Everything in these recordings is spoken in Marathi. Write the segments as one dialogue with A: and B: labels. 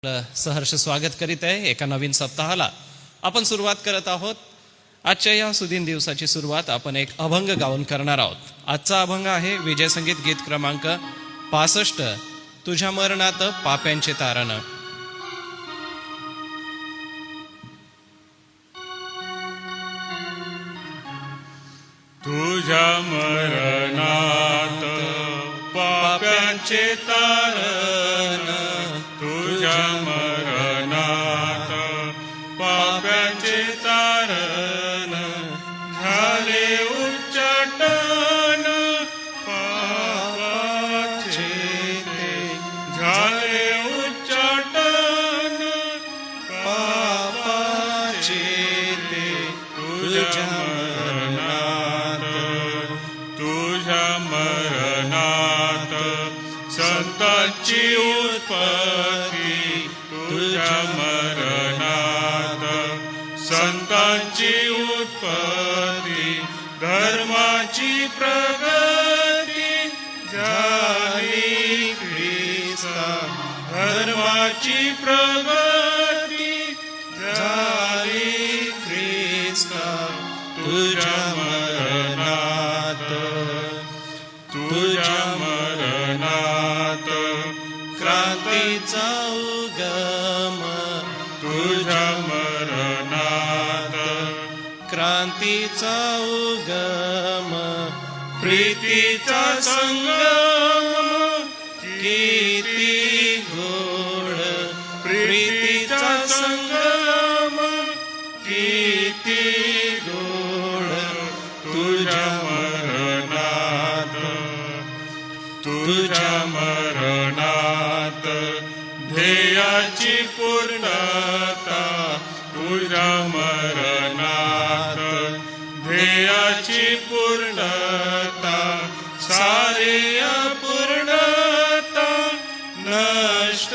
A: सहर्ष स्वागत करीत आहे एका नवीन सप्ताहाला. आपण सुरुवात करत आहोत. आजच्या या सुदिन दिवसाची सुरुवात आपण एक अभंग गाऊन करणार आहोत. आजचा अभंग आहे विजय संगीत गीत क्रमांक 65, तुझ्या मरणात पाप्यांचे तारण.
B: तुझ्या मरणात पाप्यांचे तारण, तुझ्या मरणात पाप्यांचे तारण, झाले उच्चाटन पापाचे ते, झाले उच्चाटन पापाचे ते, तुझ्या मरणात संतांची उत्पत्ती, तुझ्या मरणात संतांची उत्पत्ती, धर्माची प्रगती झाली ख्रिस्ता, धर्माची प्रगती झाली ख्रिस्ता, तुझ्या मरणात, तुझ्या मरणात
A: क्रांतीचा उगम,
B: तुझ्या मरणात
A: क्रांतीचा उगम,
B: प्रीतीचा संगम,
A: किती गोड
B: प्रीतीचा संगम, किती गोड, तुझ्या मरणात, तुझ्या मरणात ध्येयाची पूर्णता, तुझ्या मरणात ध्येयाची पूर्णता, सारी अपूर्णता नष्ट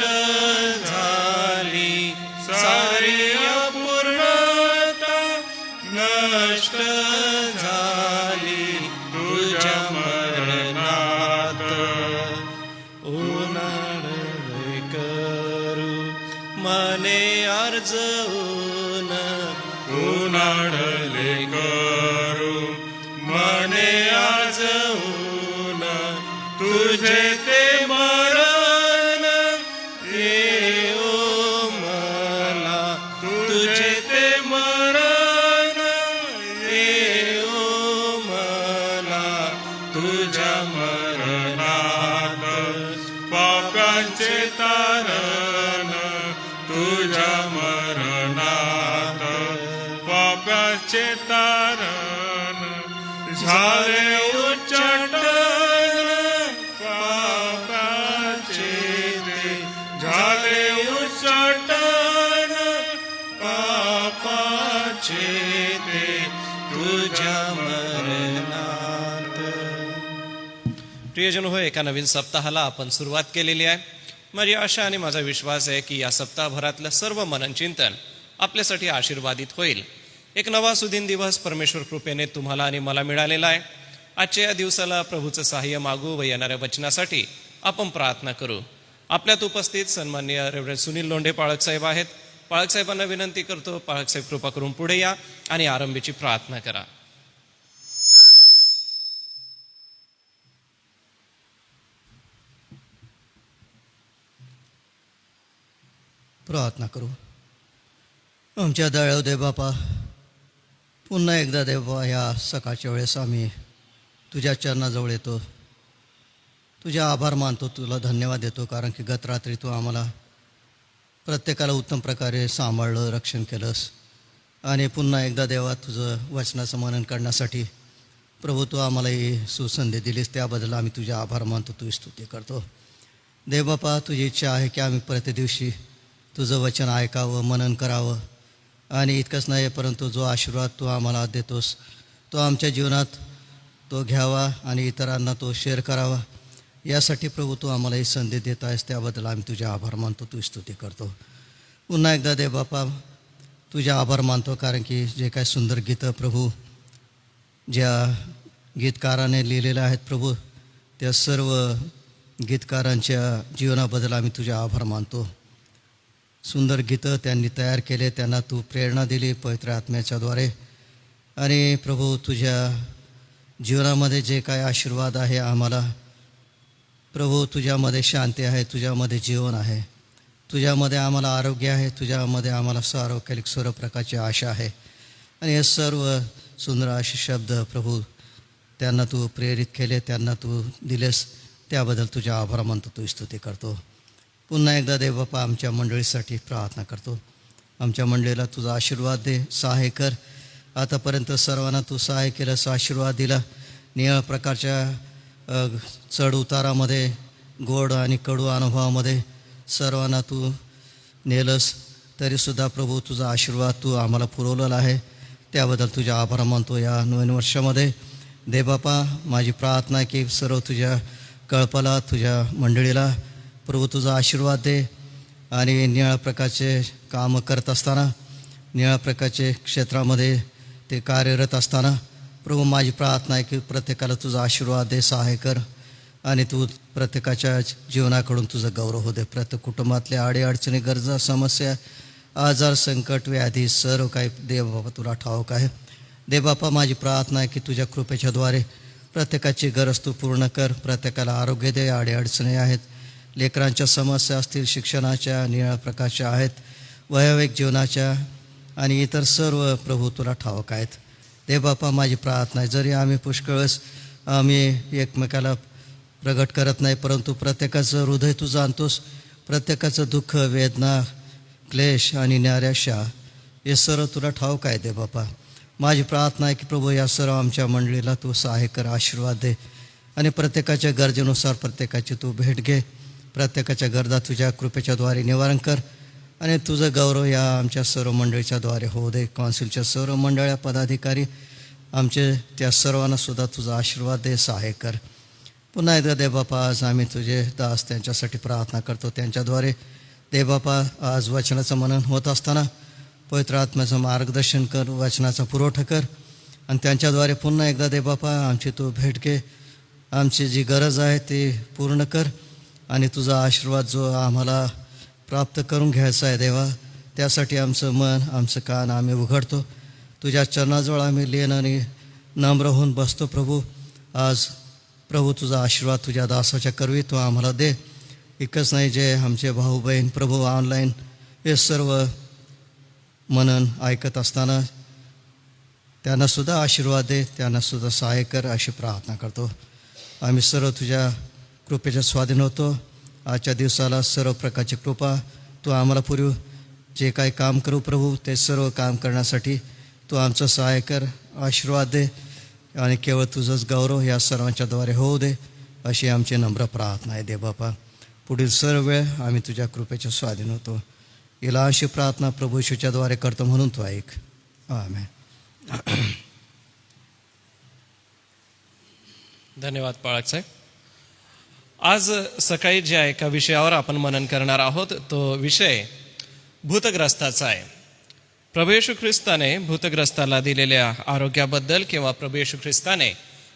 B: झाली, सारी अपूर्णता नष्ट झाली, तुझ्या मरणात.
A: उन्हाळले करू मने अर्जवून,
B: उन्हाळले करू मने आजवून, तुझे ते मरण
A: येओ मला,
B: तुझे ते मरण
A: येओ मला,
B: तुझ्या मरणात पापांचे तारण, तुझ्या मरणात पापांचे तारण, झाले उच्चाटन पापाचे ते, झाले उच्चाटन पापाचे ते, तुझ्या मरणात.
A: प्रियजन हो, एका नवीन सप्ताहाला आपण सुरुवात केलेली आहे. माझी आशा आणि माझा विश्वास आहे की या सप्ताहभरातलं सर्व मननचिंतन आपल्यासाठी आशीर्वादित होईल. एक नवा सुदिन दिवस परमेश्वर कृपेने तुम्हाला आणि मला मिळालेला आहे. आजच्या या दिवसाला प्रभूचं सहाय्य मागू व येणाऱ्या वचनासाठी आपण प्रार्थना करू. आपल्यात उपस्थित सन्माननीय रेव्हरंड सुनील लोंढे पाळकसाहेब आहेत. पाळकसाहेबांना विनंती करतो, पाळकसाहेब कृपा करून पुढे या आणि आरंभीची प्रार्थना करा.
C: प्रार्थना करू. आमच्या दयाळू देव बापा, पुन्हा एकदा देव बाबा ह्या सकाळच्या वेळेस आम्ही तुझ्या चरणाजवळ येतो, तुझे आभार मानतो, तुला धन्यवाद देतो, कारण की गत रात्री तू आम्हाला प्रत्येकाला उत्तम प्रकारे सांभाळलं, रक्षण केलंस. आणि पुन्हा एकदा देवा तुझं वचनाचं मनन करण्यासाठी प्रभू तू आम्हाला ही सुसंधी दिलीस, त्याबद्दल आम्ही तुझे आभार मानतो, तुझी स्तुती करतो. देव बापा, तुझी इच्छा आहे की आम्ही प्रत्येक दिवशी तुझं वचन ऐकावं, मनन करावं. आणि इतकंच नाही, परंतु जो आशीर्वाद तू आम्हाला देतोस तो आमच्या जीवनात तो घ्यावा आणि इतरांना तो शेअर करावा. यासाठी प्रभू तू आम्हाला ही संधी देत आहेस, त्याबद्दल आम्ही तुझे आभार मानतो, तुझी स्तुती करतो. पुन्हा एकदा देव बापा तुझे आभार मानतो, कारण की जे काय सुंदर गीतं प्रभू ज्या गीतकाराने लिहिलेल्या आहेत प्रभू, त्या सर्व गीतकारांच्या जीवनाबद्दल आम्ही तुझे आभार मानतो. सुंदर गीतं त्यांनी तयार केले, त्यांना तू प्रेरणा दिली पवित्र आत्म्याच्याद्वारे. आणि प्रभू तुझ्या जीवनामध्ये जे काय आशीर्वाद आहे आम्हाला, प्रभू तुझ्यामध्ये शांती आहे, तुझ्यामध्ये जीवन आहे, तुझ्यामध्ये आम्हाला आरोग्य आहे, तुझ्यामध्ये आम्हाला सार्वकालिक सर्व प्रकारची आशा आहे. आणि हे सर्व सुंदर असे शब्द प्रभू त्यांना तू प्रेरित केले, त्यांना तू दिलेस, त्याबद्दल तुझ्या आभार मानतो, तू स्तुती करतो. पुन्हा एकदा देव बापा आमच्या मंडळीसाठी प्रार्थना करतो. आमच्या मंडळीला तुझा आशीर्वाद दे, सहाय्य कर. आतापर्यंत सर्वांना तू सहाय्य केलंस, आशीर्वाद दिला. निळ्या प्रकारच्या चढ उतारामध्ये, गोड आणि कडू अनुभवामध्ये सर्वांना तू नेलंस. तरीसुद्धा प्रभू तुझा आशीर्वाद तू आम्हाला पुरवलेला आहे, त्याबद्दल तुझ्या आभार मानतो. या नवीन वर्षामध्ये देवबापा माझी प्रार्थना आहे की सर्व तुझ्या कळपाला, तुझ्या मंडळीला प्रभू तुझा आशीर्वाद दे. आणि निळ्या प्रकारचे कामं करत असताना, निळ्या प्रकारचे क्षेत्रामध्ये ते कार्यरत असताना प्रभू माझी प्रार्थना आहे की प्रत्येकाला तुझा आशीर्वाद दे, सहाय्य कर. आणि तू प्रत्येकाच्या जीवनाकडून तुझं गौरव हो दे. प्रत्येक कुटुंबातल्या अडीअडचणी, गरजा, समस्या, आजार, संकट, व्याधी सर्व काही देवबापा तुला ठाऊक आहे. देवबापा माझी प्रार्थना आहे की तुझ्या कृपेच्याद्वारे प्रत्येकाची गरज तू पूर्ण कर. प्रत्येकाला आरोग्य दे. अडीअडचणी आहेत, लेकरांच्या समस्या असतील, शिक्षणाच्या, निळ्या प्रकारच्या आहेत, वैवाहिक जीवनाच्या आणि इतर सर्व प्रभू तुला ठाऊक आहेत. देवबापा माझी प्रार्थना आहे, जरी आम्ही पुष्कळच आम्ही एकमेकाला प्रगट करत नाही, परंतु प्रत्येकाचं हृदय तू जाणतोस. प्रत्येकाचं दुःख, वेदना, क्लेश आणि नैराश्य हे सर्व तुला ठाऊक आहे. देवबापा माझी प्रार्थना आहे की प्रभू या सर्व आमच्या मंडळीला तू सहाय्य कर, आशीर्वाद दे. आणि प्रत्येकाच्या गरजेनुसार प्रत्येकाची तू भेट घे. प्रत्येकाच्या गरजा तुझ्या कृपेच्याद्वारे निवारण कर. आणि तुझं गौरव या आमच्या सर्व मंडळीच्याद्वारे होऊ दे. कौन्सिलच्या सर्व मंडळ्या, पदाधिकारी आमचे, त्या सर्वांनासुद्धा तुझा आशीर्वाद दे, सहाय्य कर. पुन्हा एकदा देवबापा आज आम्ही तुझे दास त्यांच्यासाठी प्रार्थना करतो. त्यांच्याद्वारे देवबापा आज वचनाचं मनन होत असताना पवित्र आत्म्याचं मार्गदर्शन कर, वचनाचा पुरवठा कर. आणि त्यांच्याद्वारे पुन्हा एकदा देवबापा आमची तू भेट घे. आमची जी गरज आहे ती पूर्ण कर. आणि तुझा आशीर्वाद जो आम्हाला प्राप्त करून घ्यायचा आहे देवा, त्यासाठी आमचं मन, आमचं कान आम्ही उघडतो. तुझ्या चरणाजवळ आम्ही लेन आणि नम्र होऊन बसतो. प्रभू आज प्रभू तुझा आशीर्वाद तुझ्या दासाच्या करवी तो आम्हाला दे. एकच नाही, जे आमचे भाऊ बहीण प्रभू ऑनलाईन हे सर्व मनन ऐकत असताना त्यांनासुद्धा आशीर्वाद दे, त्यांनासुद्धा सहाय्य कर, अशी प्रार्थना करतो. आम्ही सर्व तुझ्या कृपेच्या स्वाधीन होतो. आजच्या दिवसाला सर्व प्रकारची कृपा तू आम्हाला पुरव. जे काही काम करू प्रभू ते सर्व काम करण्यासाठी तू आमचं सहाय्य कर, आशीर्वाद दे. आणि केवळ तुझंच गौरव या सर्वांच्याद्वारे होऊ दे, अशी आमची नम्र प्रार्थना आहे. देवबापा पुढील सर्व वेळ आम्ही तुझ्या कृपेच्या स्वाधीन होतो. याला अशी प्रार्थना प्रभू येशूच्याद्वारे करतो म्हणून तू ऐक. आमेन.
A: धन्यवाद बाळक साहेब. आज सकाळी ज्या एका विषयावर आपण मनन करणार आहोत तो विषय भूतग्रस्ताचा आहे. प्रभू येशू ख्रिस्ताने भूतग्रस्ताला दिलेल्या आरोग्याबद्दल किंवा प्रभू येशू ख्रिस्ताने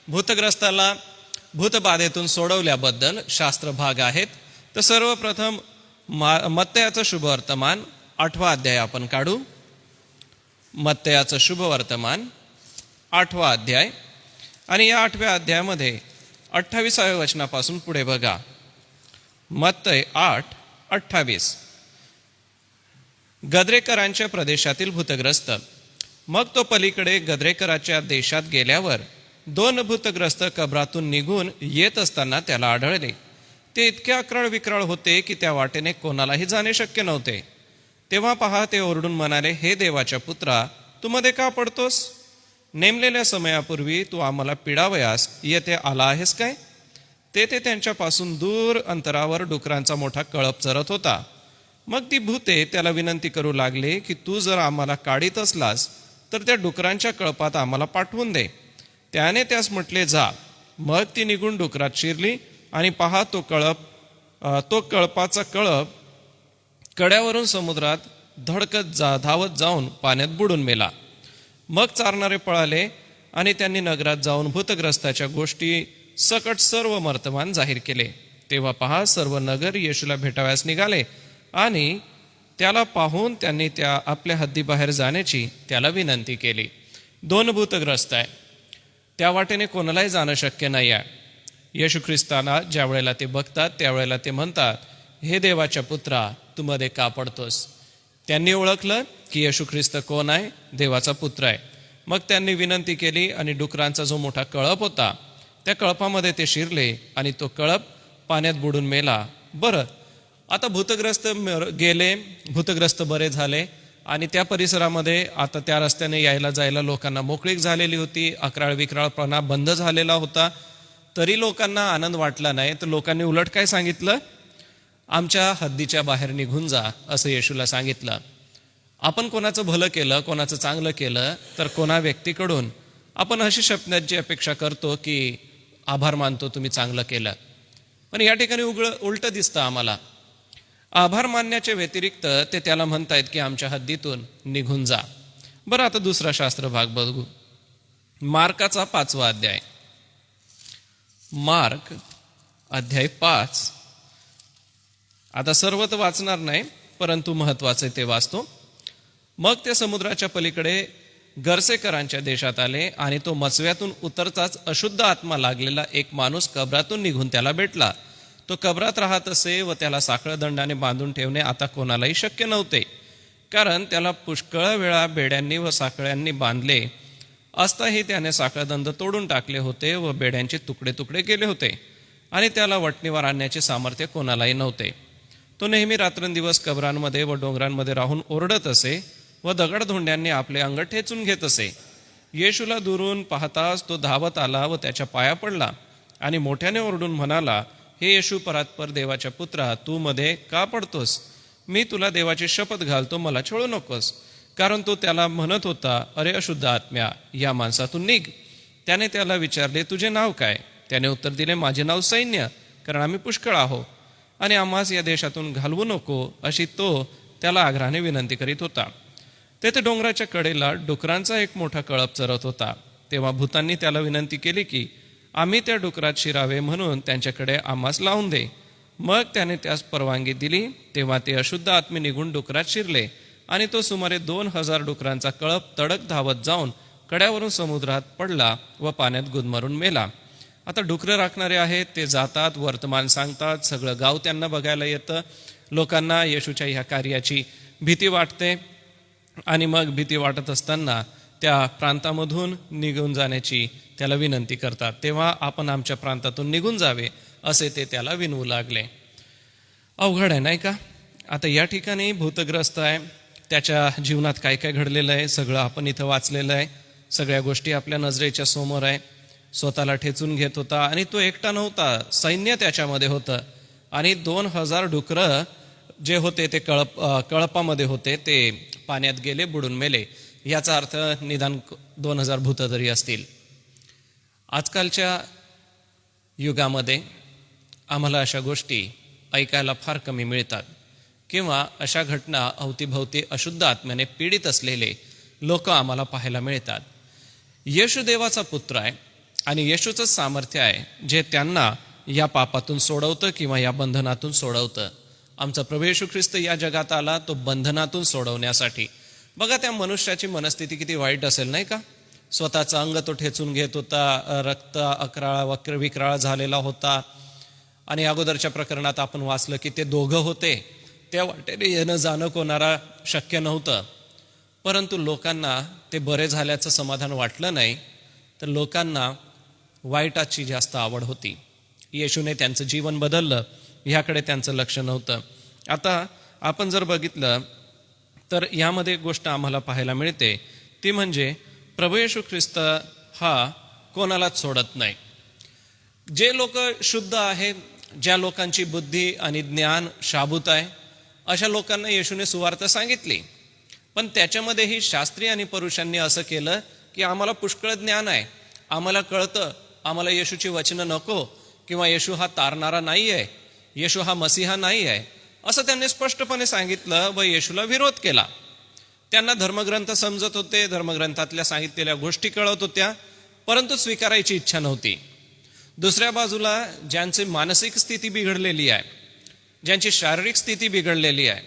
A: भूतग्रस्ताला भूतबाधेतून सोडवल्याबद्दल शास्त्र भाग आहेत. तर सर्वप्रथम मत्तयाचं शुभवर्तमान 8वा अध्याय आपण काढू. मत्तयाचं शुभवर्तमान 8वा अध्याय आणि या 8व्या अध्यायामध्ये 28व्या वचनापासून पुढे बघा. मत्तय 8:28. गद्रेकरांच्या प्रदेशातील भूतग्रस्त. मग तो पलीकडे गद्रेकराच्या देशात गेल्यावर 2 भूतग्रस्त कबरातून निघून येत असताना त्याला आढळले. ते इतके अक्रळ विक्रळ होते की त्या वाटेने कोणालाही जाणे शक्य नव्हते. तेव्हा पहा ते ओरडून म्हणाले, हे देवाच्या पुत्रा, तू मध्ये का पडतोस? नेमलेल्या समयापूर्वी तू आम्हाला पिडावयास येथे आला आहेस काय? ते त्यांच्यापासून दूर अंतरावर डुकरांचा मोठा कळप चरत होता. मग ती भूते त्याला विनंती करू लागले की तू जर आम्हाला काढीत असलास तर त्या डुकरांच्या कळपात आम्हाला पाठवून दे. त्याने त्यास म्हटले, जा. मग ती निघून डुकरात शिरली आणि पहा तो कळपाचा कळप कड्यावरून समुद्रात धडकत धावत जाऊन पाण्यात बुडून मेला. मग चारणारे पळाले आणि त्यांनी नगरात जाऊन भूतग्रस्ताच्या गोष्टी सकट सर्व वर्तमान जाहीर केले. तेव्हा पहा सर्व नगर येशूला भेटावयास निघाले आणि त्याला पाहून त्यांनी त्या आपल्या हद्दीबाहेर जाण्याची त्याला विनंती केली. 2 भूतग्रस्त आहे, त्या वाटेने कोणालाही जाणं शक्य नाही आहे. येशू ख्रिस्ताना ज्या वेळेला ते बघतात त्यावेळेला ते म्हणतात, हे देवाच्या पुत्रा, तू मध्ये का पडतोस? त्यांनी ओळखलं की येशू ख्रिस्त कोण आहे? देवाचा पुत्र आहे. मग त्यांनी विनंती केली आणि डुकरांचा जो मोठा कळप होता त्या कळपामध्ये ते शिरले आणि तो कळप पाण्यात बुडून मेला. बरं, आता भूतग्रस्त गेले, भूतग्रस्त बरे झाले आणि त्या परिसरामध्ये आता त्या रस्त्याने यायला जायला लोकांना मोकळीक झालेली होती. अकराळ विक्राळपणा बंद झालेला होता. तरी लोकांना आनंद वाटला नाही. तर लोकांनी उलट काय सांगितलं? आमच्या हद्दीच्या बाहेर निघून जा, असं येशूला सांगितलं. आपण कोणाचं भलं केलं, कोणाचं चांगलं केलं तर कोणा व्यक्तीकडून आपण अशी शपथाची अपेक्षा करतो की आभार मानतो, तुम्ही चांगलं केलं. पण या ठिकाणी उलट दिसतं आम्हाला. आभार मानण्याच्या व्यतिरिक्त ते त्याला म्हणतायत की आमच्या हद्दीतून निघून जा. बरं, आता दुसरा शास्त्र भाग बघू. मार्काचा 5वा अध्याय. मार्क अध्याय 5. आता सर्व तर वाचणार नाही, परंतु महत्वाचे ते वाचतो. मग ते समुद्राच्या पलीकडे गर्सेकरांच्या देशात आले आणि तो मचव्यातून उतरताच अशुद्ध आत्मा लागलेला एक माणूस कबरातून निघून त्याला भेटला. तो कबरात राहत असे व त्याला साखळदंडाने बांधून ठेवणे आता कोणालाही शक्य नव्हते, कारण त्याला पुष्कळ वेळा बेड्यांनी व साखळ्यांनी बांधले असताही त्याने साखळदंड तोडून टाकले होते व बेड्यांचे तुकडे तुकडे केले होते आणि त्याला वटणीवर आणण्याचे सामर्थ्य कोणालाही नव्हते. तो नेहमी रात्रंदिवस कबरांमध्ये व डोंगरांमध्ये राहून ओरडत असे व दगडधोंड्यांनी आपले अंग ठेचून घेत असे. येशूला दुरून पाहताच तो धावत आला व त्याच्या पाया पडला आणि मोठ्याने ओरडून म्हणाला, हे येशू परात्पर देवाच्या पुत्रा, तू मध्ये का पडतोस? मी तुला देवाची शपथ घालतो, मला छळू नकोस. कारण तो त्याला म्हणत होता, अरे अशुद्ध आत्म्या, या माणसातून निघ. त्याने त्याला विचारले, तुझे नाव काय? त्याने उत्तर दिले, माझे नाव सैन्य, कारण आम्ही पुष्कळ आहो आणि आम्हास या देशातून घालवू नको, अशी तो त्याला आग्रहाने विनंती करीत होता. तेथे डोंगराच्या कडेला डुकरांचा एक मोठा कळप चरत होता. तेव्हा भूतांनी त्याला विनंती केली की आम्ही त्या डुकरात शिरावे म्हणून त्यांच्याकडे आम्हास लावून दे. मग त्याने त्यास परवानगी दिली. तेव्हा ते अशुद्ध आत्मे निघून डुकरात शिरले आणि तो सुमारे 2000 डुकरांचा कळप तडक धावत जाऊन कड्यावरून समुद्रात पडला व पाण्यात गुदमरून मेला. आता डुकरं राखणारे आहेत, ते जातात, वर्तमान सांगतात, सगळं गाव त्यांना बघायला येतं. लोकांना येशूच्या ह्या कार्याची भीती वाटते आणि मग भीती वाटत असताना त्या प्रांतामधून निघून जाण्याची त्याला विनंती करतात. तेव्हा आपण आमच्या प्रांतातून निघून जावे असे ते त्याला विनवू लागले. अवघड आहे नाही का? आता या ठिकाणी भूतग्रस्त आहे, त्याच्या जीवनात काय काय घडलेलं आहे सगळं आपण इथं वाचलेलं आहे. सगळ्या गोष्टी आपल्या नजरेच्या समोर आहे. स्वतःला ठेचून घेत होता आणि तो एकटा नव्हता, सैन्य त्याच्यामध्ये होतं आणि 2000 डुकरं जे होते ते कळपामध्ये होते, ते पाण्यात गेले, बुडून मेले. याचा अर्थ निदान 2000 भूत तरी असतील. आजकालच्या युगामध्ये आम्हाला अशा गोष्टी ऐकायला फार कमी मिळतात किंवा अशा घटना अवतीभवती अशुद्ध आत्म्याने पीडित असलेले लोक आम्हाला पाहायला मिळतात. येशू देवाचा पुत्र आहे आणि येशूचं सामर्थ्य आहे जे त्यांना या पापातून सोडवतं किंवा या बंधनातून सोडवतं. आमचा प्रभू येशू ख्रिस्त या जगात आला तो बंधनातून सोडवण्यासाठी. बघा त्या मनुष्याची मनस्थिती किती वाईट असेल नाही का? स्वतःचा अंग तो ठेचून घेत होता, रक्त अकराळा विक्राळा झालेला होता आणि अगोदरच्या प्रकरणात आपण वाचलं की ते दोघं होते, त्या वाटेने येणं जाणं कोणाला शक्य नव्हतं. परंतु लोकांना ते बरे झाल्याचं समाधान वाटलं नाही, तर लोकांना वाईटाची जास्त आवड होती. येशूने त्यांचं जीवन बदललं, ह्याकडे त्यांचं लक्ष नव्हतं. आता आपण जर बघितलं तर यामध्ये एक गोष्ट आम्हाला पाहायला मिळते, ती म्हणजे प्रभू येशू ख्रिस्त हा कोणालाच सोडत नाही. जे लोक शुद्ध आहेत, ज्या लोकांची बुद्धी आणि ज्ञान शाबूत आहे, अशा लोकांना येशूने सुवार्ता सांगितली. पण त्याच्यामध्येही शास्त्री आणि पुरुषांनी असं केलं की आम्हाला पुष्कळ ज्ञान आहे, आम्हाला कळतं, आम्हाला येशूची वचनं नको किंवा येशू हा तारणारा नाही आहे, येशू हा मसीहा नाही आहे, असं त्यांनी स्पष्टपणे सांगितलं व येशूला विरोध केला. त्यांना धर्मग्रंथ समजत होते, धर्मग्रंथातल्या सांगितलेल्या गोष्टी कळत होत्या, परंतु स्वीकारायची इच्छा नव्हती. दुसऱ्या बाजूला ज्यांची मानसिक स्थिती बिघडलेली आहे, ज्यांची शारीरिक स्थिती बिघडलेली आहे,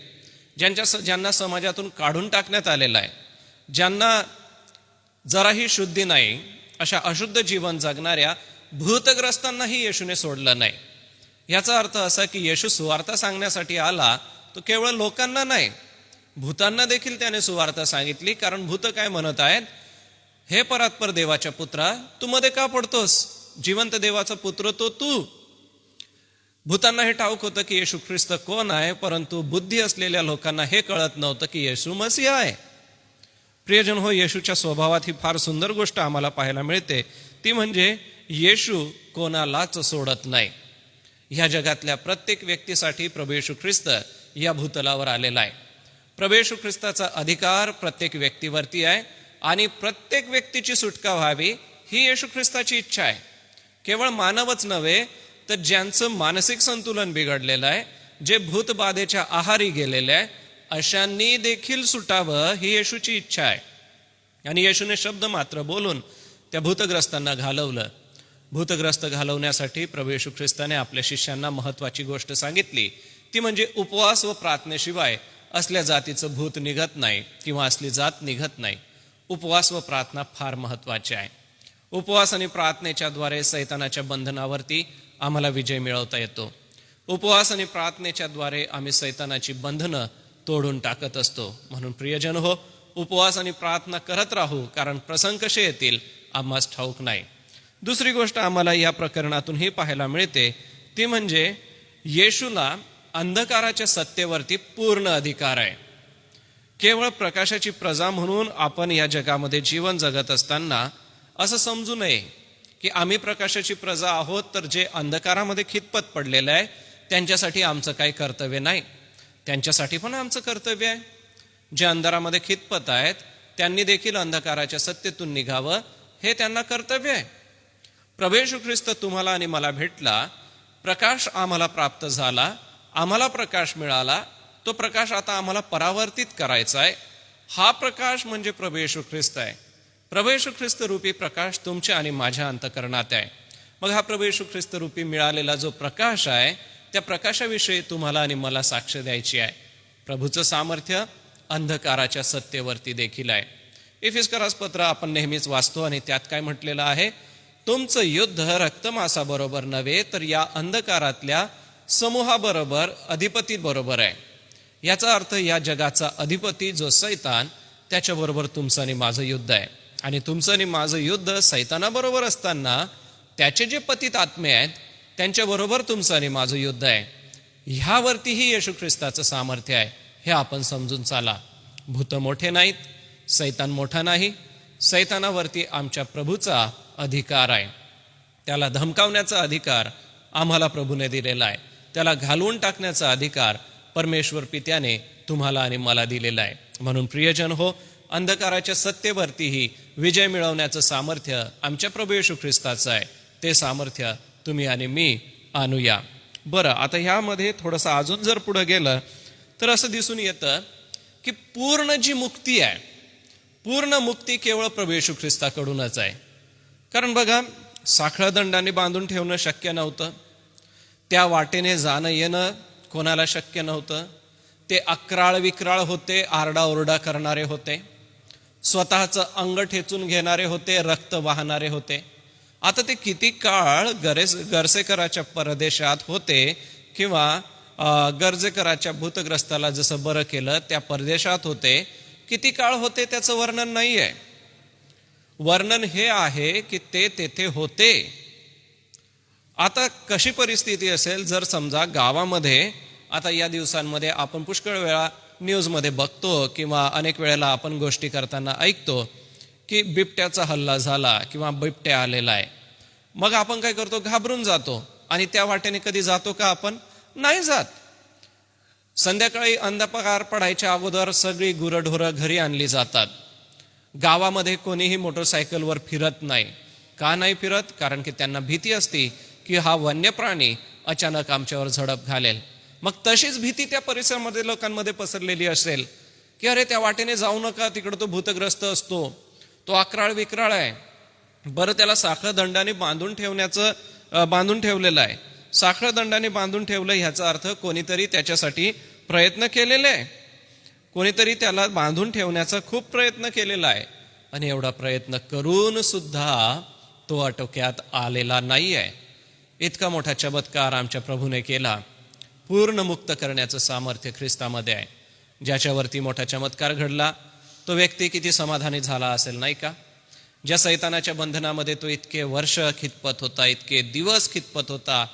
A: ज्यांना समाजातून काढून टाकण्यात आलेलं आहे, ज्यांना जराही शुद्धी नाही, अशा अशुद्ध जीवन जगणाऱ्या भूतग्रस्तांनाही येशूने सोडलं नाही. याचा अर्थ असा की येशू सुवार्ता सांगण्यासाठी आला तो केवळ लोकांना नाही, भूतांना देखील त्याने सुवार्ता सांगितली. कारण भूत काय म्हणत आहेत, हे परात्पर देवाच्या पुत्रा, तू मध्ये का पडतोस? जिवंत देवाचा पुत्र तो तू. भूतांना हे ठाऊक होतं की येशू ख्रिस्त कोण आहे, परंतु बुद्धी असलेल्या लोकांना हे कळत नव्हतं की येशू मसीह आहे. प्रियजन हो, येशूच्या स्वभावात ही फार सुंदर गोष्ट आम्हाला पाहायला मिळते, ती म्हणजे येशू कोणालाच सोडत नाही. ह्या जगातल्या प्रत्येक व्यक्तीसाठी प्रभू येशू ख्रिस्त या भूतलावर आलेला आहे. प्रभू येशू ख्रिस्ताचा अधिकार प्रत्येक व्यक्तीवरती आहे आणि प्रत्येक व्यक्तीची सुटका व्हावी ही येशू ख्रिस्ताची इच्छा आहे. केवळ मानवच नव्हे तर ज्यांचं मानसिक संतुलन बिघडलेलं आहे, जे भूतबाधेच्या आहारी गेलेले आहे, अशांनी देखील सुटावं ही येशूची इच्छा आहे. आणि येशूने शब्द मात्र बोलून त्या भूतग्रस्तांना घालवलं. भूतग्रस्त घालवण्यासाठी प्रभू येशू ख्रिस्ताने आपल्या शिष्यांना महत्वाची गोष्ट सांगितली, ती म्हणजे उपवास व प्रार्थनेशिवाय असल्या जातीचं भूत निघत नाही किंवा असली जात निघत नाही. उपवास व प्रार्थना फार महत्वाचे आहे. उपवास आणि प्रार्थनेच्या द्वारे सैतानाच्या बंधनावरती आम्हाला विजय मिळवता येतो. उपवास आणि प्रार्थनेच्या द्वारे आम्ही सैतानाची बंधनं तोडून टाकत असतो. म्हणून प्रियजन हो, उपवास आणि प्रार्थना करत राहू, कारण प्रसंग कसे येतील आम्हास ठाऊक नाही. दुसरी गोष्ट आम्हाला या प्रकरणातून ही पाहायला मिळते, ती म्हणजे येशूला अंधकाराच्या सत्तेवरती पूर्ण अधिकार आहे. केवळ प्रकाशाची प्रजा म्हणून आपण या जगामध्ये जीवन जगत असताना असं समजू नये की आम्ही प्रकाशाची प्रजा आहोत, तर जे अंधकारामध्ये खितपत पडलेलं आहे त्यांच्यासाठी आमचं काही कर्तव्य नाही. त्यांच्यासाठी पण आमचं कर्तव्य आहे. जे अंधारामध्ये खितपत आहेत त्यांनी देखील अंधकाराच्या सत्तेतून निघावं, हे त्यांना कर्तव्य आहे. प्रभू येशू ख्रिस्त तुम्हाला आणि मला भेटला, प्रकाश आम्हाला प्राप्त झाला, आम्हाला प्रकाश मिळाला. तो प्रकाश आता आम्हाला परावर्तित करायचा आहे. हा प्रकाश म्हणजे प्रभू येशू ख्रिस्त आहे. प्रभू येशू ख्रिस्त रूपी प्रकाश तुमच्या आणि माझ्या अंतःकरणात आहे. मग हा प्रभू येशू ख्रिस्त रूपी मिळालेला जो प्रकाश आहे, त्या प्रकाशाविषयी तुम्हाला आणि मला साक्ष द्यायची आहे. प्रभूचं सामर्थ्य अंधकाराच्या सत्तेवरती देखील आहे. एफेसकरास पत्र आपण नेहमीच वाचतो आणि त्यात काय म्हटलेलं आहे, तुमचं युद्ध रक्तमांसाबरोबर नव्हे तर या अंधकारातल्या समूहाबरोबर, अधिपती बरोबर आहे. याचा अर्थ या जगाचा अधिपती जो सैतान, त्याच्याबरोबर तुमचं आणि माझं युद्ध आहे. आणि तुमचं आणि माझं युद्ध सैतानाबरोबर असताना त्याचे जे पतित आत्मे आहेत त्यांच्याबरोबर तुमचं आणि माझं युद्ध आहे. ह्यावरतीही येशू ख्रिस्ताचं सामर्थ्य आहे, हे आपण समजून चाला. भूत मोठे नाहीत, सैतान मोठा नाही. सैतानावरती आमच्या प्रभूचा अधिकार आहे. त्याला धमकावण्याचा अधिकार आम्हाला प्रभूने दिलेला आहे. त्याला घालवून टाकण्याचा अधिकार परमेश्वर पित्याने तुम्हाला आणि मला दिलेला आहे. म्हणून प्रियजन हो, अंधकाराच्या सत्तेवरतीही विजय मिळवण्याचं सामर्थ्य आमच्या प्रभू येशू ख्रिस्ताचं आहे. ते सामर्थ्य तुम्ही आणि मी आणूया. बरं, आता ह्यामध्ये थोडंसं अजून जर पुढं गेलं तर असं दिसून येतं की पूर्ण जी मुक्ती आहे, पूर्ण मुक्ती केवळ प्रभू येशू ख्रिस्ताकडूनच आहे. कारण बघा, साखळा दंडाने बांधून ठेवणं शक्य नव्हतं. त्या वाटेने जाणं येणं कोणाला शक्य नव्हतं. ते अक्राळ विक्राळ होते, आरडाओरडा करणारे होते, स्वतःचं अंग ठेचून घेणारे होते, रक्त वाहणारे होते. आता ते किती काळ गर्सेकराच्या परदेशात होते किंवा गर्जेकराच्या भूतग्रस्ताला जसं बरं केलं त्या परदेशात होते, किती काळ होते त्याचं वर्णन नाही आहे. वर्णन हे आहे की ते तेथे होते. आता कशी परिस्थिती असेल जर समजा गावामध्ये, आता या दिवसांमध्ये आपण पुष्कळ वेळा न्यूजमध्ये बघतो किंवा अनेक वेळेला आपण गोष्टी करताना ऐकतो की बिबट्याचा हल्ला झाला किंवा बिबट्या आलेला आहे. मग आपण काय करतो, घाबरून जातो आणि त्या वाटेने कधी जातो का? आपण नाही जात. संध्याकाळी अंधकार पडायच्या अगोदर सगळी गुरंढोरं घरी आणली जातात. गावामध्ये कोणीही मोटरसायकलवर फिरत नाही. का नाही फिरत? कारण की त्यांना भीती असते की हा वन्य प्राणी अचानक आमच्यावर झडप घालेल. मग तशीच भीती त्या परिसरामध्ये लोकांमध्ये पसरलेली असेल की अरे त्या वाटेने जाऊ नका, तिकडं तो भूतग्रस्त असतो, तो अक्राळ विक्राळ आहे. बरं, त्याला साखळ दंडाने बांधून ठेवलेलं आहे. साखळ दंडाने बांधून ठेवलं ह्याचा अर्थ कोणीतरी त्याच्यासाठी प्रयत्न केलेले आहे. कोणीतरी त्याला बांधून ठेवण्याचा खूप प्रयत्न केलेला आहे आणि एवढा प्रयत्न करून सुद्धा तो आटोक्यात आलेला नाही आहे. इतका मोठा चमत्कार आमच्या प्रभूने केला. पूर्ण मुक्त करण्याचं सामर्थ्य ख्रिस्तामध्ये आहे. ज्याच्यावरती मोठा चमत्कार घडला तो व्यक्ती किती समाधानी झाला असेल नाही का? ज्या सैतानाच्या बंधनामध्ये तो इतके वर्ष खितपत होता, इतके दिवस खितपत होता,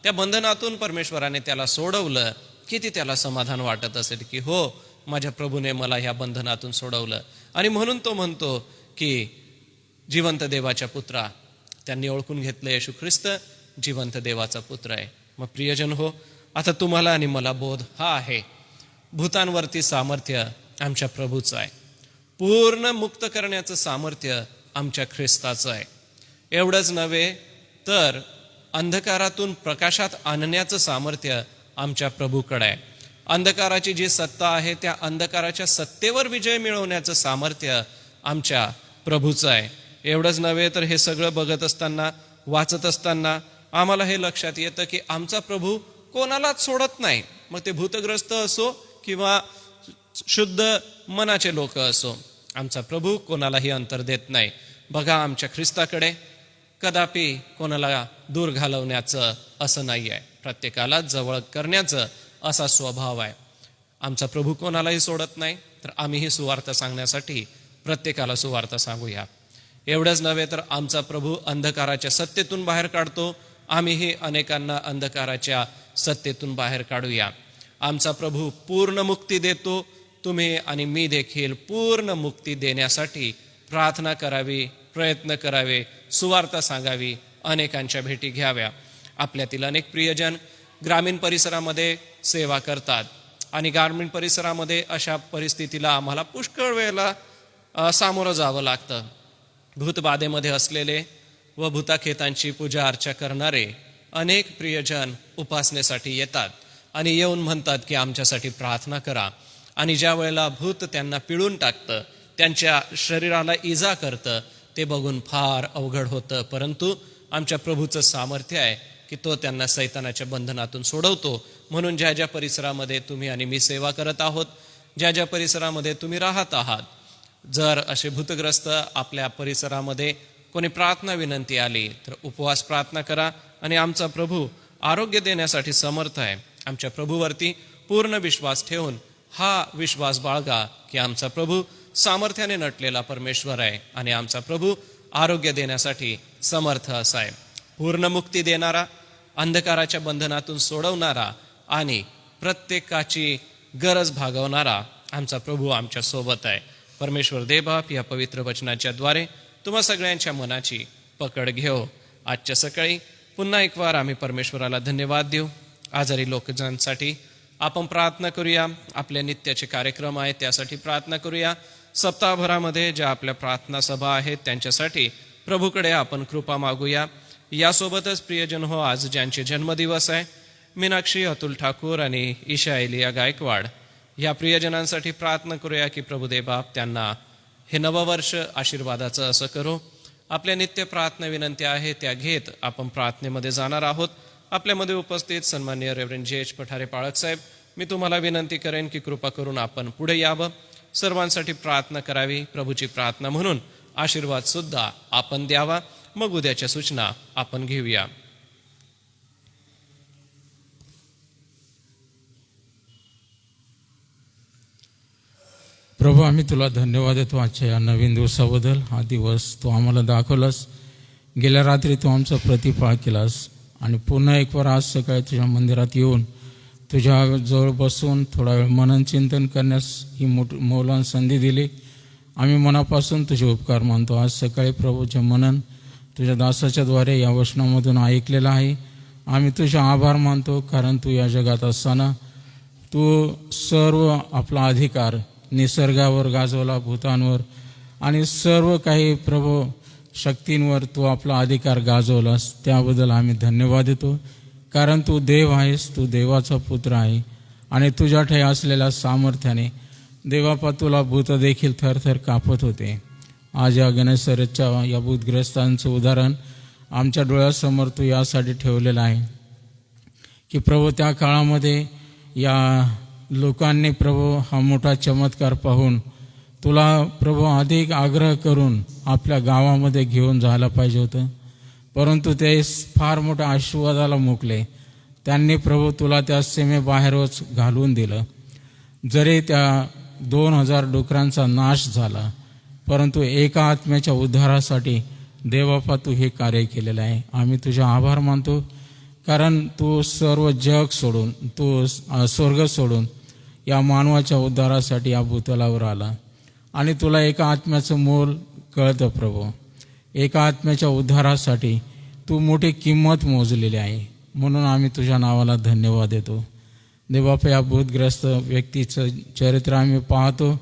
A: त्या बंधनातून परमेश्वराने त्याला सोडवलं. किती त्याला समाधान वाटत असेल की हो, माझ्या प्रभूने मला ह्या बंधनातून सोडवलं. आणि म्हणून तो म्हणतो की जिवंत देवाच्या पुत्रा, त्यांनी ओळखून घेतलं येशू ख्रिस्त जिवंत देवाचा पुत्र आहे. मग प्रियजन हो, आता तुम्हाला आणि मला बोध हा आहे, भूतांवरती सामर्थ्य आमच्या प्रभूचं आहे. पूर्ण मुक्त करण्याचं सामर्थ्य आमच्या ख्रिस्ताचं आहे. एवढंच नव्हे तर अंधकारातून प्रकाशात आणण्याचं सामर्थ्य आमच्या प्रभूकडे आहे. अंधकाराची जी सत्ता आहे त्या अंधकाराच्या सत्तेवर विजय मिळवण्याचं सामर्थ्य आमच्या प्रभूचं आहे. एवढंच नव्हे तर हे सगळं बघत असताना, वाचत असताना आम्हाला हे लक्षात येतं की आमचा प्रभू कोणालाच सोडत नाही. मग ते भूतग्रस्त असो किंवा शुद्ध मनाचे लोक असो, आमचा प्रभू कोणालाही अंतर देत नाही. बघा, आमच्या ख्रिस्ताकडे कदापि कोणाला दूर घालवण्याचं असं नाही आहे. प्रत्येकाला जवळ करण्याचं असा स्वभाव आहे. आमचा प्रभू कोणालाही सोडत नाही. तर आम्हीही सुवार्थ सांगण्यासाठी प्रत्येकाला सुवार्थ सांगूया. एवढंच नव्हे तर आमचा प्रभू अंधकाराच्या सत्तेतून बाहेर काढतो. आम्हीही अनेकांना अंधकाराच्या सत्तेतून बाहेर काढूया. आमचा प्रभू पूर्ण मुक्ती देतो. तुम्ही आणि मी देखील पूर्ण मुक्ती देण्यासाठी प्रार्थना करावी, प्रयत्न करावे, सुवार्ता सांगावी, अनेकांच्या भेटी घ्याव्या. आपल्यातील अनेक प्रियजन ग्रामीण परिसरामध्ये सेवा करतात आणि ग्रामीण परिसरामध्ये अशा परिस्थितीला आम्हाला पुष्कळ वेळेला सामोरं जावं लागतं. भूतबाधेमध्ये असलेले व भूताखेतांची पूजा अर्चा करणारे अनेक प्रियजन उपासनेसाठी येतात आणि येऊन म्हणतात की आमच्यासाठी प्रार्थना करा. आणि ज्या वेळेला भूत त्यांना पिळून टाकतं, त्यांच्या शरीराला इजा करतं, ते बघून फार अवघड होतं. परंतु आमच्या प्रभूचं सामर्थ्य आहे की तो त्यांना सैतानाच्या बंधनातून सोडवतो. म्हणून ज्या ज्या परिसरामध्ये तुम्ही आणि मी सेवा करत आहोत, ज्या ज्या परिसरामध्ये तुम्ही राहत आहात, जर असे भूतग्रस्त आपल्या परिसरामध्ये कोणी प्रार्थना विनंती आली तर उपवास प्रार्थना करा आणि आमचा प्रभू आरोग्य देण्यासाठी समर्थ आहे. आमच्या प्रभूवरती पूर्ण विश्वास ठेवून हा विश्वास बाळगा की आमचा प्रभू सामर्थ्याने नटलेला परमेश्वर आहे आणि आमचा प्रभू आरोग्य देण्यासाठी समर्थ असा आहे. पूर्ण मुक्ती देणारा, अंधकाराच्या बंधनातून सोडवणारा आणि प्रत्येकाची गरज भागवणारा आमचा प्रभू आमच्या सोबत आहे. परमेश्वर देवबाप या पवित्र वचनाच्या द्वारे तुम्हा सगळ्यांच्या मनाची पकड घेऊ. आजच्या सकाळी पुन्हा एक वार आम्ही परमेश्वराला धन्यवाद देऊ. आजारी लोकजनांसाठी आपण प्रार्थना करूया. आपले नित्याचे कार्यक्रम आहेत त्यासाठी प्रार्थना करूया. सप्ताहभरामध्ये ज्या आपल्या प्रार्थना सभा आहेत त्यांच्यासाठी प्रभूकडे आपण कृपा मागूया. यासोबतच प्रियजन हो, आज ज्यांचे जन्मदिवस आहे, मीनाक्षी अतुल ठाकूर आणि ईशा एलिया गायकवाड, या प्रियजनांसाठी प्रार्थना करूया की प्रभुदेव बाप त्यांना हे नववर्ष आशीर्वादाचं असं करो. आपल्या नित्य प्रार्थना विनंत्या आहे त्या घेत आपण प्रार्थनेमध्ये जाणार आहोत. आपल्यामध्ये उपस्थित सन्माननीय रेव्हरंड जे एच पठारे पाळक साहेब, मी तुम्हाला विनंती करेन की कृपा करून आपण पुढे यावं, सर्वांसाठी प्रार्थना करावी. प्रभूची प्रार्थना म्हणून आशीर्वाद सुद्धा आपण द्यावा. मग उद्याच्या सूचना आपण घेऊया.
D: प्रभू, आम्ही तुला धन्यवाद देतो आजच्या या नवीन दिवसाबद्दल. हा दिवस तू आम्हाला दाखवलास. गेल्या रात्री तू आमचा प्रतिपाळ केलास आणि पुन्हा एक वार आज सकाळी तुझ्या मंदिरात येऊन तुझ्या जवळ बसून थोडा वेळ मनन चिंतन करण्यास ही मौलाना संधी दिली. आम्ही मनापासून तुझे उपकार मानतो. आज सकाळी प्रभूचे मनन तुझ्या दासाच्या द्वारे या वचनामधून ऐकलेलं आहे. आम्ही तुझे आभार मानतो, कारण तू या जगात असताना तू सर्व आपला अधिकार निसर्गावर गाजवला, भूतांवर आणि सर्व काही प्रभू शक्तींवर तू आपला अधिकार गाजवलास. त्याबद्दल आम्ही धन्यवाद देतो, कारण तू देव आहेस, तू देवाचा पुत्र आहे आणि तुझ्या ठाई असलेल्या सामर्थ्याने देवापा तुला भूत देखील थरथर कापत होते. आज या गणेशच्या या भूतग्रस्तांचं उदाहरण आमच्या डोळ्यासमोर तू यासाठी ठेवलेलं आहे की प्रभू त्या काळामध्ये या लोकांनी प्रभू हा मोठा चमत्कार पाहून तुला प्रभू अधिक आग्रह करून आपल्या गावामध्ये घेऊन जायला पाहिजे होतं, परंतु ते फार मोठ्या आशीर्वादाला मुकले. त्यांनी प्रभू तुला त्या सीमेबाहेरच घालवून दिलं. जरी त्या 2000 डुकरांचा नाश झाला, परंतु एका आत्म्याच्या उद्धारासाठी देवबापा तू हे कार्य केलेलं आहे. आम्ही तुझे आभार मानतो, कारण तू सर्व जग सोडून, तू स्वर्ग सोडून या मानवाच्या उद्धारासाठी या भूतलावर आला आणि तुला एका आत्म्याचं मोल कळतं प्रभू. एका आत्म्याच्या उद्धारासाठी तू मोठी किंमत मोजलेली आहे, म्हणून आम्ही तुझ्या नावाला धन्यवाद देतो. देवबापा, या भूतग्रस्त व्यक्तीचं चरित्र आम्ही पाहतो,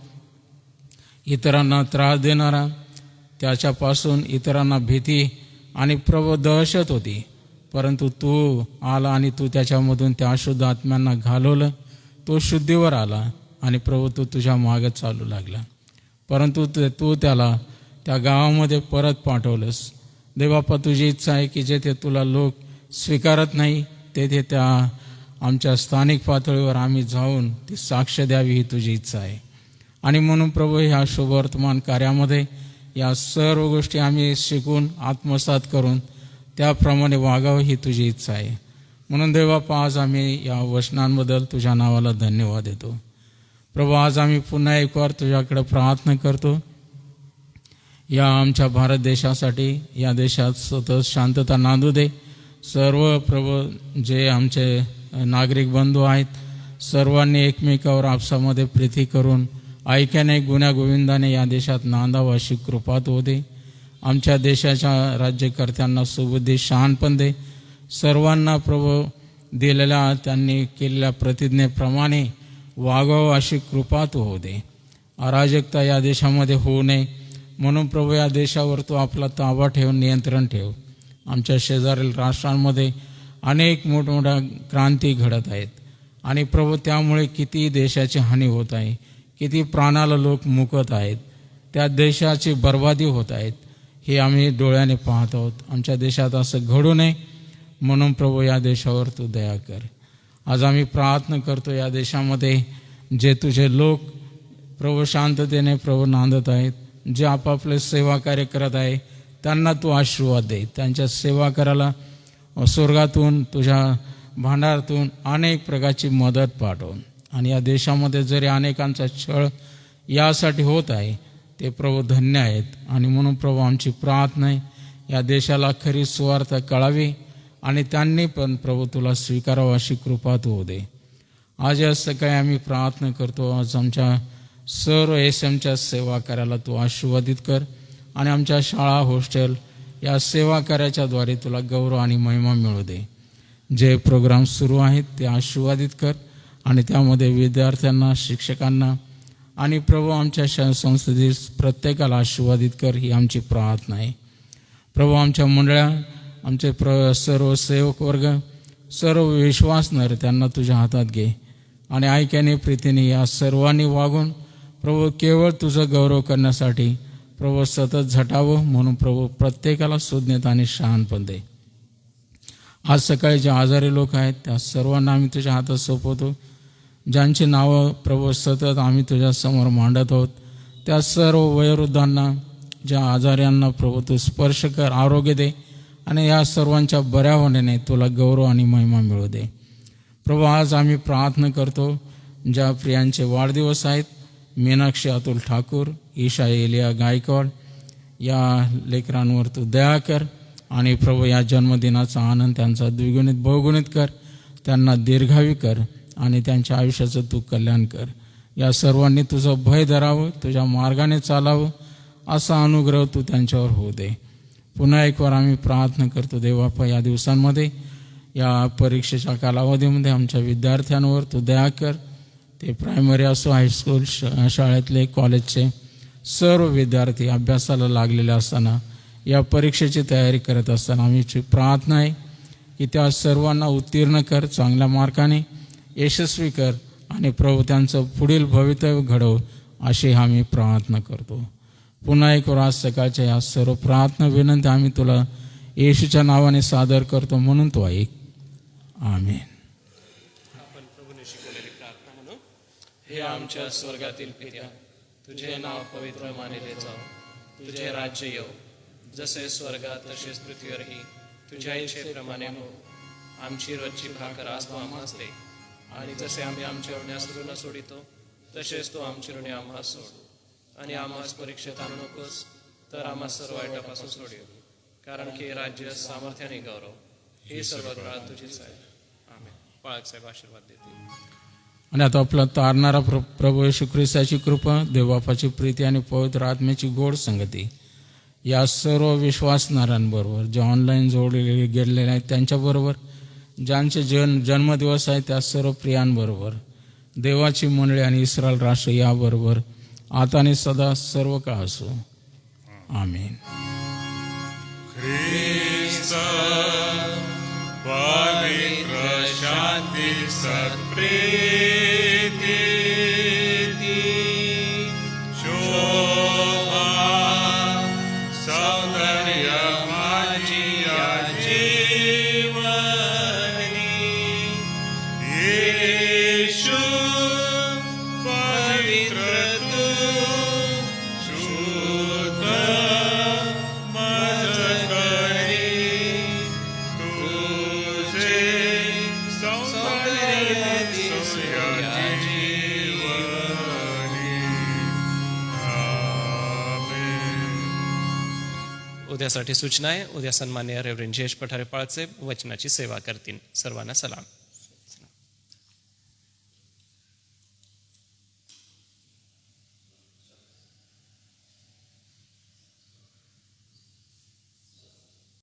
D: इतरांना त्रास देणारा, त्याच्यापासून इतरांना भीती आणि प्रभू दहशत होती, परंतु तू आला आणि तू त्याच्यामधून त्या अशुद्ध आत्म्यांना घालवलं. तो शुद्धीवर आला आणि प्रभू तू तुझ्या मागं चालू लागला, परंतु तू त्याला त्या गावामध्ये परत पाठवलंस. देवबापा, तुझी इच्छा आहे की जेथे तुला लोक स्वीकारत नाही तेथे त्या आमच्या स्थानिक पातळीवर आम्ही जाऊन ती साक्ष द्यावी, ही तुझी इच्छा आहे. आणि म्हणून प्रभू, ह्या शुभवर्तमान कार्यामध्ये या सर्व गोष्टी आम्ही शिकून आत्मसात करून त्याप्रमाणे वागावं, ही तुझी इच्छा आहे. म्हणून देवबापा, आज आम्ही या वचनांबद्दल तुझ्या नावाला धन्यवाद देतो. प्रभू, आज आम्ही पुन्हा एक वार तुझ्याकडे प्रार्थना करतो या आमच्या भारत देशासाठी. या देशात सतत शांतता नांदू दे. सर्व प्रभू जे आमचे नागरिक बंधू आहेत, सर्वांनी एकमेकावर आपसामध्ये प्रीती करून ऐक्याने गुण्यागोविंदाने या देशात नांदावं अशी कृपा तू दे. आमच्या देशाच्या राज्यकर्त्यांना सुबुद्धी शहाणपण दे. सर्वांना प्रभू दिलेल्या त्यांनी केलेल्या प्रतिज्ञेप्रमाणे वागावं अशी कृपा तू होऊ दे. अराजकता या देशामध्ये होऊ नये, म्हणून प्रभू या देशावर तू आपला ताबा ठेवून नियंत्रण ठेव. आमच्या शेजारील राष्ट्रांमध्ये अनेक मोठमोठ्या क्रांती घडत आहेत आणि प्रभू त्यामुळे किती देशाची हानी होत आहे, किती प्राणाला लोक मुकत आहेत, त्या देशाची बर्बादी होत आहेत, हे आम्ही डोळ्याने पाहत आहोत. आमच्या देशात असं घडू नये, म्हणून प्रभू या देशावर तू दया कर. आज आम्ही प्रार्थना करतो, या देशामध्ये जे तुझे लोक प्रभू शांततेने प्रभू नांदत आहेत, जे आपापले सेवा कार्य करत आहे, त्यांना तू आशीर्वाद दे. त्यांच्या सेवा करायला स्वर्गातून तुझ्या भांडारातून अनेक प्रकारची मदत पाठव. आणि या देशामध्ये जरी अनेकांचा छळ यासाठी होत आहे, ते प्रभू धन्य आहेत. आणि म्हणून प्रभू आमची प्रार्थना आहे, या देशाला खरी सुवार्थ कळावी आणि त्यांनी पण प्रभू तुला स्वीकारावं अशी कृपा तू होऊ दे. आज या सकाळी आम्ही प्रार्थना करतो, आज आमच्या सर्व एसएमच्या सेवा कार्याला तू आशीर्वादित कर आणि आमच्या शाळा हॉस्टेल या सेवा कार्याच्याद्वारे तुला गौरव आणि महिमा मिळू दे. जे प्रोग्राम सुरू आहेत ते आशीर्वादित कर आणि त्यामध्ये विद्यार्थ्यांना, शिक्षकांना आणि प्रभू आमच्या संस्थेतील प्रत्येकाला आशीर्वादित कर, ही आमची प्रार्थना आहे. प्रभू आमच्या मंडळा, आमचे सर्व सेवक वर्ग, सर्व विश्वासणारे त्यांना तुझ्या हातात घे आणि ऐक्याने प्रीतीने या सर्वांनी वागून प्रभू केवळ तुझं गौरव करण्यासाठी प्रभू सतत झटावं, म्हणून प्रभू प्रत्येकाला सुज्ञता आणि शहाणपण दे. आज सकाळी जे आजारी लोक आहेत त्या सर्वांना आम्ही तुझ्या हातात सोपवतो. ज्यांची नावं प्रभू सतत आम्ही तुझ्यासमोर मांडत आहोत, त्या सर्व वयोवृद्धांना, ज्या आजाऱ्यांना प्रभू तू स्पर्श कर, आरोग्य दे आणि या सर्वांच्या बऱ्या होण्याने तुला गौरव आणि महिमा मिळू दे. प्रभू आज आम्ही प्रार्थना करतो, ज्या प्रियांचे वाढदिवस आहेत, मीनाक्षी अतुल ठाकूर, ईशा एलिया गायकवाड, या लेकरांवर तू दया कर आणि प्रभू या जन्मदिनाचा आनंद त्यांचा द्विगुणित बहुगुणित कर, त्यांना दीर्घावी कर आणि त्यांच्या आयुष्याचं तू कल्याण कर. या सर्वांनी तुझं भय धरावं, तुझ्या मार्गाने चालावं असा अनुग्रह तू त्यांच्यावर होऊ दे. पुन्हा एक वार आम्ही प्रार्थना करतो देवबापा, या दिवसांमध्ये, या परीक्षेच्या कालावधीमध्ये आमच्या विद्यार्थ्यांवर तू दया कर. ते प्रायमरी असो, हायस्कूल, शाळेतले, कॉलेजचे सर्व विद्यार्थी अभ्यासाला लागलेले असताना, या परीक्षेची तयारी करत असताना आमची प्रार्थना आहे की त्या सर्वांना उत्तीर्ण कर, चांगल्या मार्काने यशस्वी कर आणि प्रभू त्यांचं पुढील भवितव्य घडव अशी आम्ही प्रार्थना करतो. पुन्हा एक आज सकाळच्या या सर्व प्रार्थना विनंती आम्ही तुला येशूच्या नावाने सादर करतो, म्हणून तो ऐक. आमेन.
A: आपण प्रभूने शिकवलेली प्रार्थना म्हणू. हे आमच्या स्वर्गातील पित्या, तुझे नाव पवित्र मानिले जाओ, तुझे राज्य येऊ, जसे स्वर्गात तसेच पृथ्वीवरही तुझ्या इच्छेप्रमाणे हो. आमची रोजची भाकर आज तू आम्हास दे, आणि जसे आम्ही आमच्या ऋणास ऋण सोडितो तसेच तू आमची ऋणे आम्हास सोड, आणि आम्हास परीक्षेत आणू नकोस, तर आम्हास सर्व वाईटापासून सोडील. कारण की राज्य, सामर्थ्य आणि गौरव ही सर्व काळ तुझीच आहे. आमेन. पाळक साहेब आशीर्वाद देतील.
D: आणि आता आपला तारणारा प्रभू येशू ख्रिस्ताची कृपा, देवबापाची प्रीती आणि पवित्र आत्म्याची गोड संगती या सर्व विश्वासणाऱ्यांबरोबर, जे ऑनलाईन जोडले गेलेले आहेत त्यांच्याबरोबर, ज्यांचे जन्मदिवस आहे त्या सर्व प्रियांबरोबर, देवाची मंडळी आणि इस्रायल राष्ट्र याबरोबर आता आणि सदा सर्व काळ असो. आमेन.
B: ख्रिस्त पवित्र शांती सत्प्रीती शोभा सौंदर्य माझी या जीवनी येशू पवित्र तू शुद्ध मज करी तुझे सौंदर्य दिसू या जीवनी. आमेन.
A: उद्यासाठी सूचना आहे. उद्या सन्माननीय रेव्हरेंड जयेश पठारे पाळसे वचनाची सेवा करतील. सर्वांना सलाम.